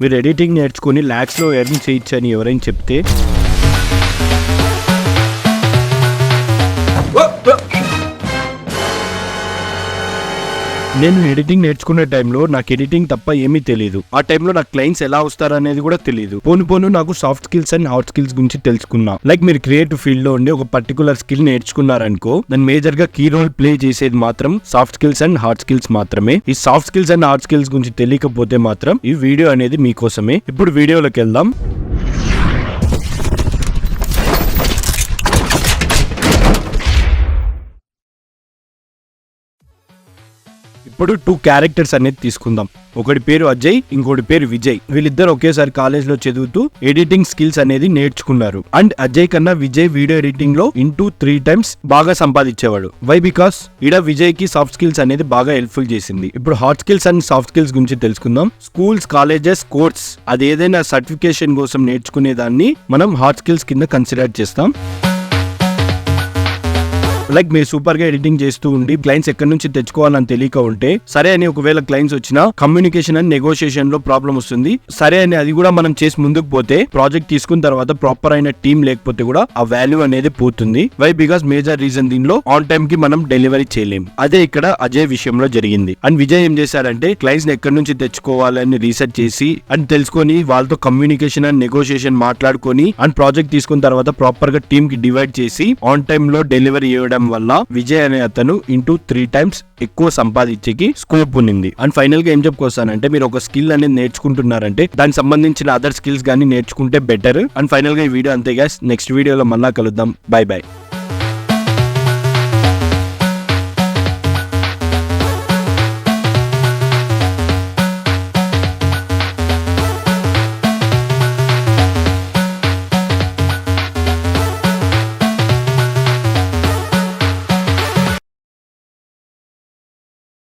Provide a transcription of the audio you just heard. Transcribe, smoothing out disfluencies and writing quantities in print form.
మీరు ఎడిటింగ్ నేర్చుకుని ల్యాక్స్లో ఎర్న్ చేయొచ్చు అని ఎవరైనా చెప్తే నేను ఎడిటింగ్ నేర్చుకునే టైంలో నాకు ఎడిటింగ్ తప్ప ఏమీ తెలియదు. ఆ టైంలో నాకు క్లయింట్స్ ఎలా వస్తారనేది కూడా తెలియదు. పోను నాకు soft skills and hard skills గురించి తెలుసుకున్నా. లైక్ మీరు క్రియేటివ్ ఫీల్డ్ లో ఉండి ఒక పర్టికులర్ స్కిల్ నేర్చుకున్నారనుకో, దాని మేజర్ గా కీ రోల్ ప్లే చేసేది మాత్రం soft skills and hard skills మాత్రమే. ఈ soft skills and hard skills గురించి తెలియకపోతే మాత్రం ఈ వీడియో అనేది మీకోసమే. ఇప్పుడు వీడియోలోకి వెళ్దాం. ఇప్పుడు 2 క్యారెక్టర్స్ అనేది తీసుకుందాం. ఒకటి పేరు అజయ్, ఇంకోటి పేరు విజయ్. వీళ్ళిద్దరు ఒకేసారి కాలేజ్ లో చదువుతూ ఎడిటింగ్ స్కిల్స్ అనేది నేర్చుకున్నారు. అండ్ అజయ్ కన్నా విజయ్ వీడియో ఎడిటింగ్ లో 3 times బాగా సంపాదించేవాడు. వై? బికాస్ ఇడ విజయ్ కి సాఫ్ట్ స్కిల్స్ అనేది బాగా హెల్ప్ఫుల్ చేసింది. ఇప్పుడు hard skills and soft skills గురించి తెలుసుకుందాం. స్కూల్స్, కాలేజెస్, కోర్స్ అది ఏదైనా సర్టిఫికేషన్ కోసం నేర్చుకునే దాన్ని మనం హార్డ్ స్కిల్స్ కింద కన్సిడర్ చేస్తాం. లైక్ మీరు సూపర్ గా ఎడిటింగ్ చేస్తూ ఉండి క్లయింట్స్ ఎక్కడి నుంచి తెచ్చుకోవాలని తెలియక ఉంటే, సరే అని ఒకవేళ క్లయింట్స్ వచ్చినా కమ్యూనికేషన్ అండ్ నెగోషియేషన్ లో ప్రాబ్లం వస్తుంది. సరే అని అది కూడా మనం చేసి ముందుకు పోతే, ప్రాజెక్ట్ తీసుకున్న తర్వాత ప్రాపర్ అయిన టీం లేకపోతే కూడా ఆ వాల్యూ అనేది పోతుంది. వై? బికాస్ మేజర్ రీజన్ దీనిలో ఆన్ టైం కి మనం డెలివరీ చేయలేం. అదే ఇక్కడ అజయ్ విషయంలో జరిగింది. అండ్ విజయ్ ఏం చేశారంటే క్లయింట్స్ ఎక్కడి నుంచి తెచ్చుకోవాలని రీసెర్చ్ చేసి అండ్ తెలుసుకొని వాళ్ళతో కమ్యూనికేషన్ అండ్ నెగోషియేషన్ మాట్లాడుకొని అండ్ ప్రాజెక్ట్ తీసుకున్న తర్వాత ప్రాపర్ గా టీమ్ కి డివైడ్ చేసి ఆన్ టైమ్ లో డెలివరీ చేయడం వల్ల విజయ్ అనే అతను 3 times ఎక్కువ సంపాదించేకి స్కోప్ ఉంది. అండ్ ఫైనల్ గా ఏం చెప్పుకొస్తానంటే, మీరు ఒక స్కిల్ అనేది నేర్చుకుంటున్నారంటే దానికి సంబంధించిన అదర్ స్కిల్స్ గానీ నేర్చుకుంటే బెటర్. అండ్ ఫైనల్ గా ఈ వీడియో అంతే గైస్. నెక్స్ట్ వీడియోలో మళ్ళా కలుద్దాం. By by.